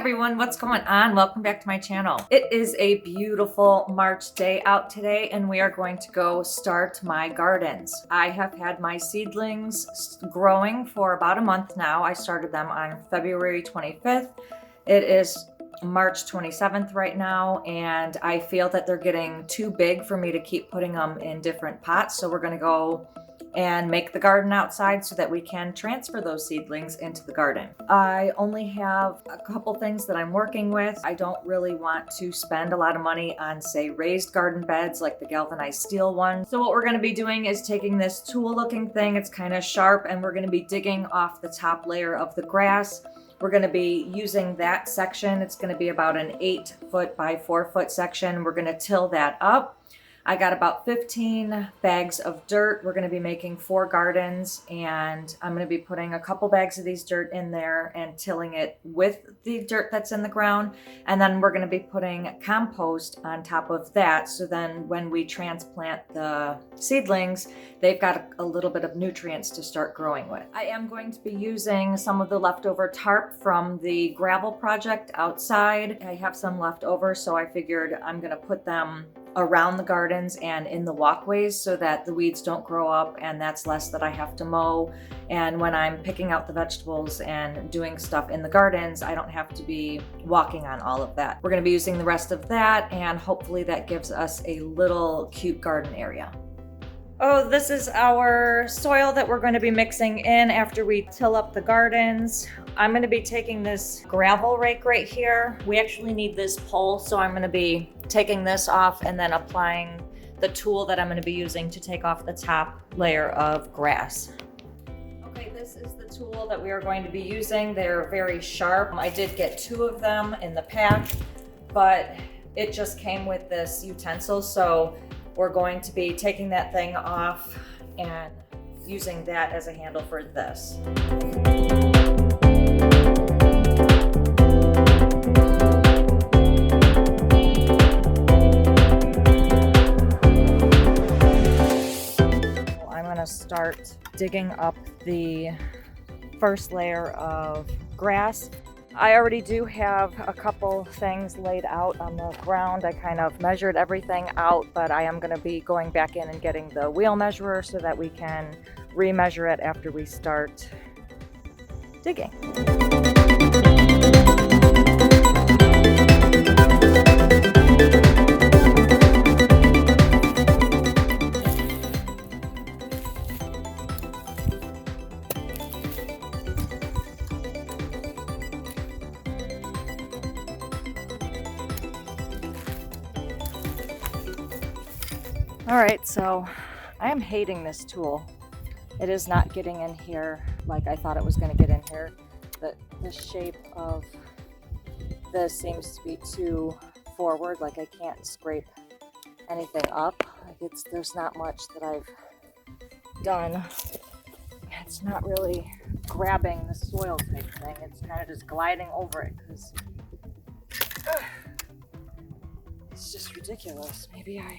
everyone, what's going on? Welcome back to my channel. It is a beautiful March day out today and we are going to go start my gardens. I have had my seedlings growing for about a month now. I started them on February 25th. It is March 27th right now, and I feel that they're getting too big for me to keep putting them in different pots. So we're going to go and make the garden outside so that we can transfer those seedlings into the garden. I only have a couple things that I'm working with. I don't really want to spend a lot of money on, say, raised garden beds like the galvanized steel one. So what we're going to be doing is taking this tool looking thing, it's kind of sharp, and we're going to be digging off the top layer of the grass. We're going to be using that section. It's going to be about an 8-foot by 4-foot section. We're going to till that up. I got about 15 bags of dirt. We're going to be making 4 gardens, and I'm going to be putting a couple bags of these dirt in there and tilling it with the dirt that's in the ground. And then we're going to be putting compost on top of that. So then when we transplant the seedlings, they've got a little bit of nutrients to start growing with. I am going to be using some of the leftover tarp from the gravel project outside. I have some left over, so I figured I'm going to put them around the gardens and in the walkways so that the weeds don't grow up, and that's less that I have to mow. And when I'm picking out the vegetables and doing stuff in the gardens, I don't have to be walking on all of that. We're going to be using the rest of that, and hopefully that gives us a little cute garden area. Oh, this is our soil that we're going to be mixing in after we till up the gardens. I'm going to be taking this gravel rake right here. We actually need this pole, so I'm going to be taking this off and then applying the tool that I'm going to be using to take off the top layer of grass. Okay, this is the tool that we are going to be using. They're very sharp. I did get 2 of them in the pack, but it just came with this utensil, so we're going to be taking that thing off and using that as a handle for this. I'm going to start digging up the first layer of grass. I already do have a couple things laid out on the ground. I kind of measured everything out, but I am going to be going back in and getting the wheel measurer so that we can remeasure it after we start digging. All right, so I am hating this tool. It is not getting in here like I thought it was going to get in here. The shape of this seems to be too forward, like I can't scrape anything up. Like there's not much that I've done. It's not really grabbing the soil type thing. It's kind of just gliding over it because it's just ridiculous. Maybe I...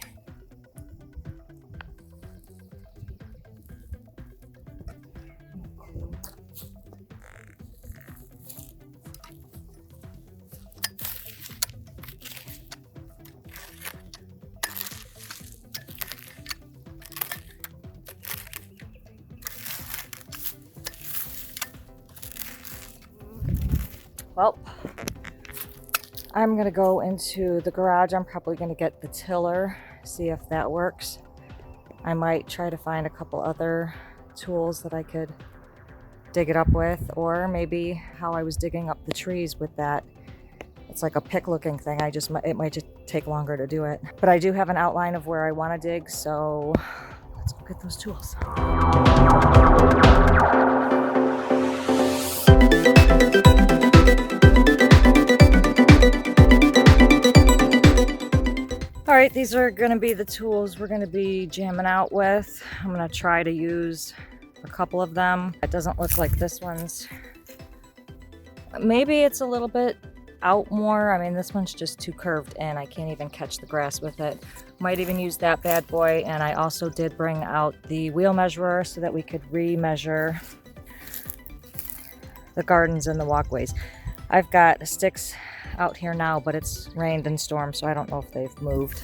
Well, I'm gonna go into the garage. I'm probably gonna get the tiller, see if that works. I might try to find a couple other tools that I could dig it up with, or maybe how I was digging up the trees with that. It's like a pick looking thing. It might just take longer to do it. But I do have an outline of where I want to dig, so let's go get those tools. All right, these are going to be the tools we're going to be jamming out with. I'm going to try to use a couple of them. It doesn't look like this one's. Maybe it's a little bit out more. I mean, this one's just too curved in. I can't even catch the grass with it. Might even use that bad boy. And I also did bring out the wheel measurer so that we could re-measure the gardens and the walkways. I've got sticks out here now, but it's rained and stormed, so I don't know if they've moved.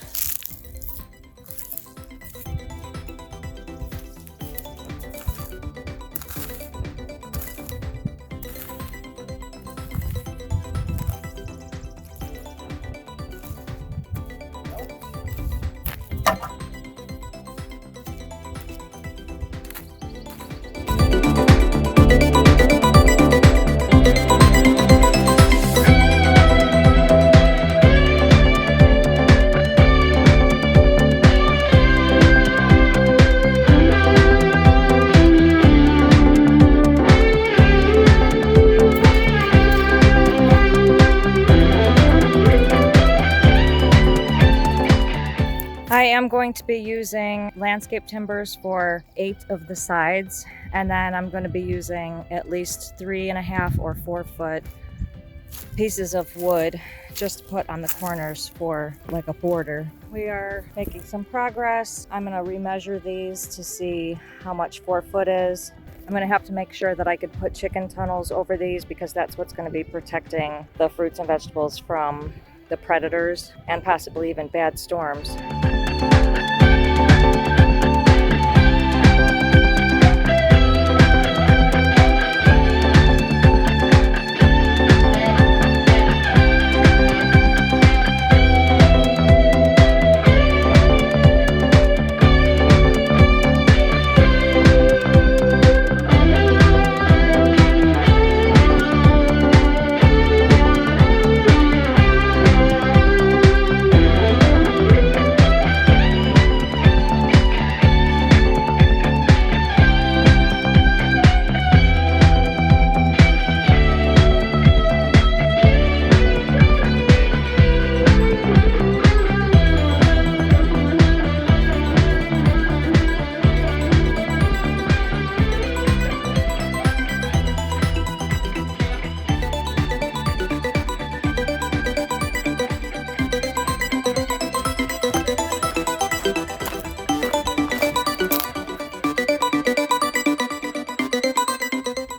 I am going to be using landscape timbers for 8 of the sides, and then I'm going to be using at least 3.5 or 4 foot pieces of wood just to put on the corners for like a border. We are making some progress. I'm going to remeasure these to see how much 4 foot is. I'm going to have to make sure that I could put chicken tunnels over these because that's what's going to be protecting the fruits and vegetables from the predators and possibly even bad storms.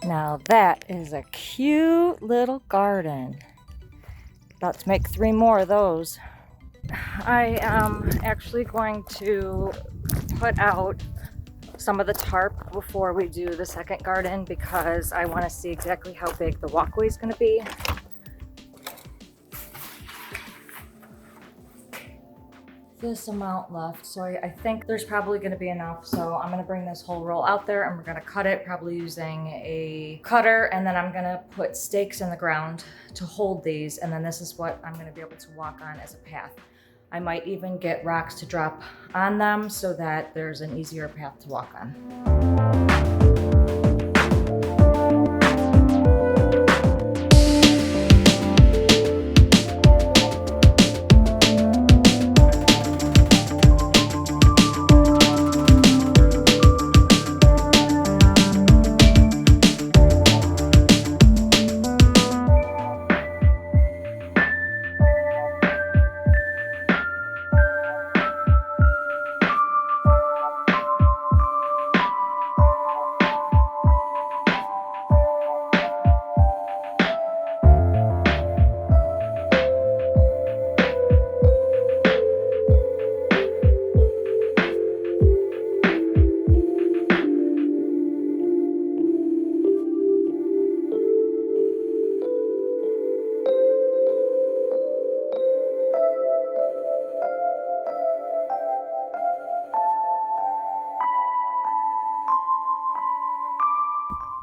Now that is a cute little garden. About to make 3 more of those. I am actually going to put out some of the tarp before we do the second garden because I want to see exactly how big the walkway is going to be. This amount left, so I think there's probably going to be enough, so I'm going to bring this whole roll out there and we're going to cut it, probably using a cutter, and then I'm going to put stakes in the ground to hold these, and then this is what I'm going to be able to walk on as a path. I might even get rocks to drop on them so that there's an easier path to walk on.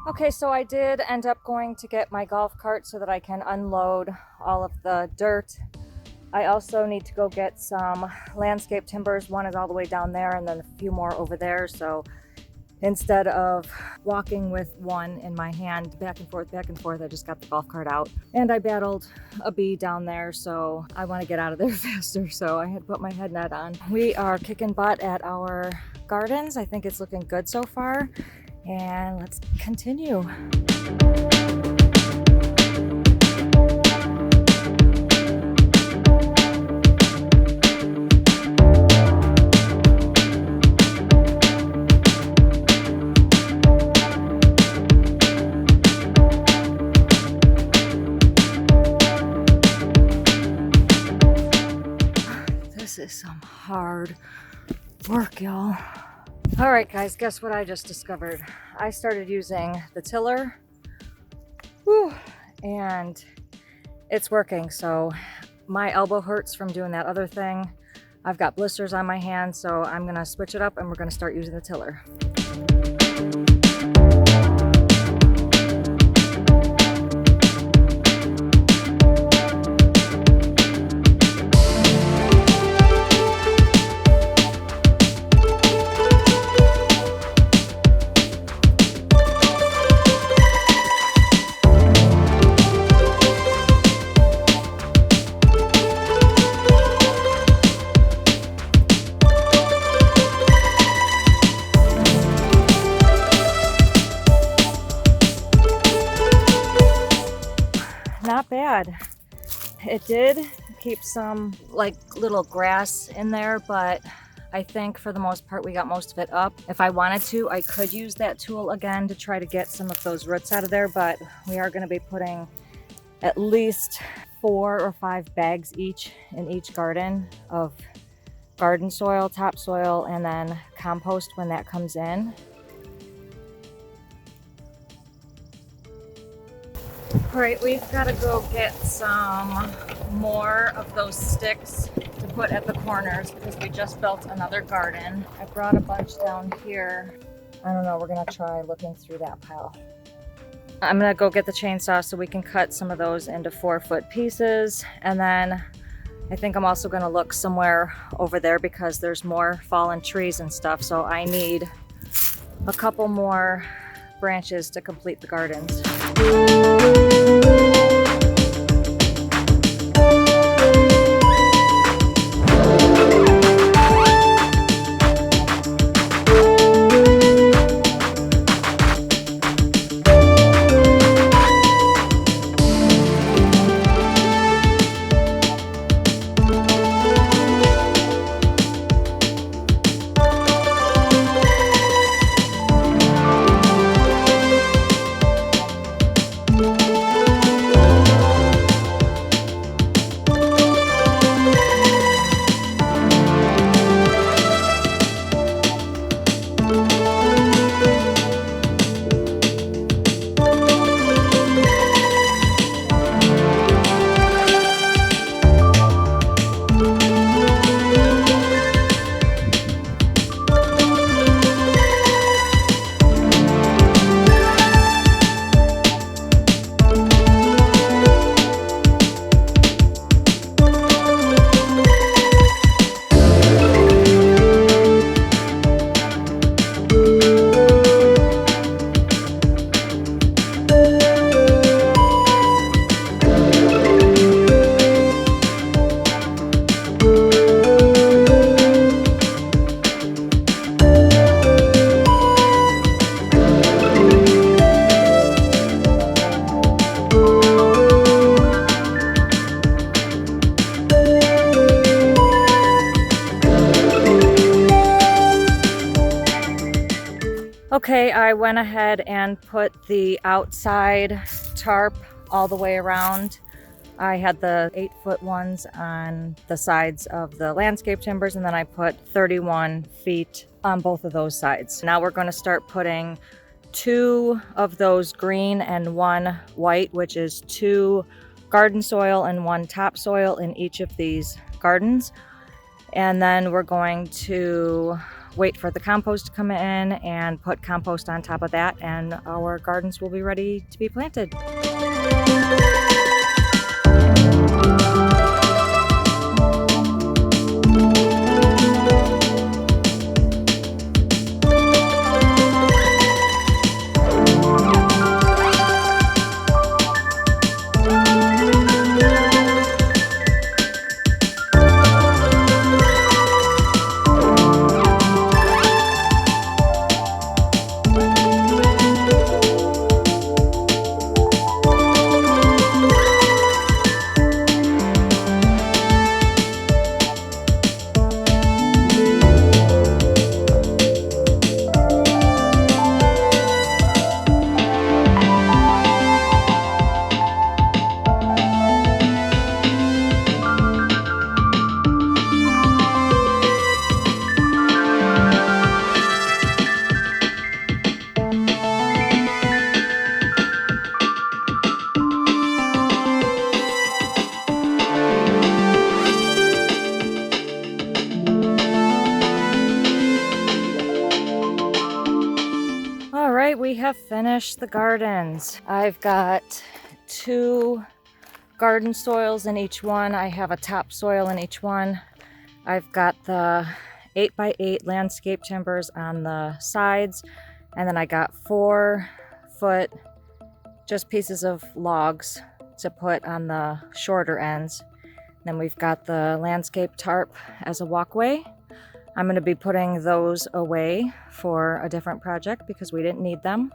Okay, so I did end up going to get my golf cart so that I can unload all of the dirt. I also need to go get some landscape timbers. One is all the way down there and then a few more over there. So instead of walking with one in my hand back and forth, I just got the golf cart out. And I battled a bee down there, so I want to get out of there faster. So I had put my head net on. We are kicking butt at our gardens. I think it's looking good so far. And let's continue. is some hard work, y'all. All right, guys, guess what I just discovered? I started using the tiller. Whew, and it's working. So my elbow hurts from doing that other thing. I've got blisters on my hand, so I'm gonna switch it up and we're gonna start using the tiller. Not bad. It did keep some like little grass in there, but I think for the most part we got most of it up. If I wanted to, I could use that tool again to try to get some of those roots out of there, but we are going to be putting at least 4 or 5 bags each in each garden of garden soil, topsoil, and then compost when that comes in. All right, we've got to go get some more of those sticks to put at the corners because we just built another garden. I brought a bunch down here. I don't know, we're gonna try looking through that pile. I'm gonna go get the chainsaw so we can cut some of those into 4-foot pieces. And then I think I'm also gonna look somewhere over there because there's more fallen trees and stuff. So I need a couple more branches to complete the gardens. Okay, I went ahead and put the outside tarp all the way around. I had the 8-foot ones on the sides of the landscape timbers, and then I put 31 feet on both of those sides. Now we're going to start putting 2 of those green and 1 white, which is 2 garden soil and 1 topsoil in each of these gardens. And then we're going to wait for the compost to come in and put compost on top of that, and our gardens will be ready to be planted. we have finished the gardens. I've got 2 garden soils in each one. I have a topsoil in each one. I've got the 8x8 landscape timbers on the sides, and then I got 4-foot just pieces of logs to put on the shorter ends. Then we've got the landscape tarp as a walkway. I'm going to be putting those away for a different project because we didn't need them.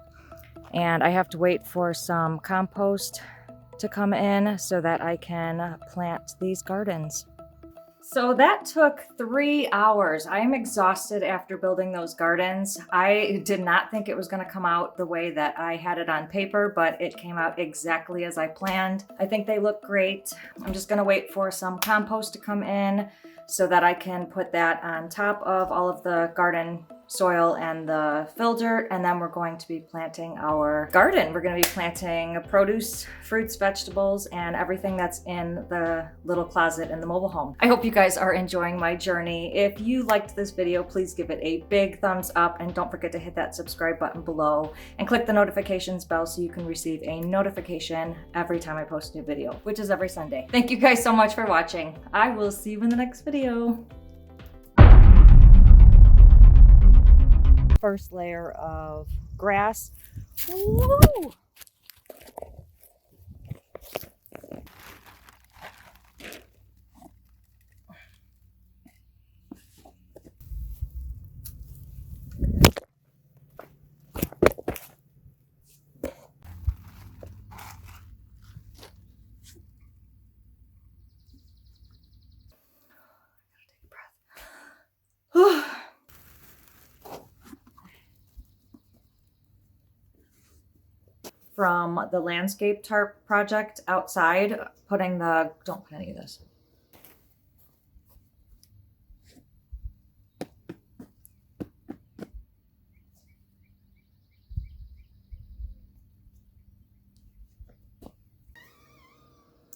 And I have to wait for some compost to come in so that I can plant these gardens. So that took 3 hours. I am exhausted after building those gardens. I did not think it was going to come out the way that I had it on paper, but it came out exactly as I planned. I think they look great. I'm just going to wait for some compost to come in so that I can put that on top of all of the garden soil and the fill dirt, and then we're going to be planting our garden. We're going to be planting produce, fruits, vegetables, and everything that's in the little closet in the mobile home. I hope you guys are enjoying my journey. If you liked this video, please give it a big thumbs up, and don't forget to hit that subscribe button below and click the notifications bell so you can receive a notification every time I post a new video, which is every Sunday. Thank you guys so much for watching. I will see you in the next video. First layer of grass. Woo! From the landscape tarp project outside, putting the, don't put any of this.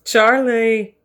Charlie.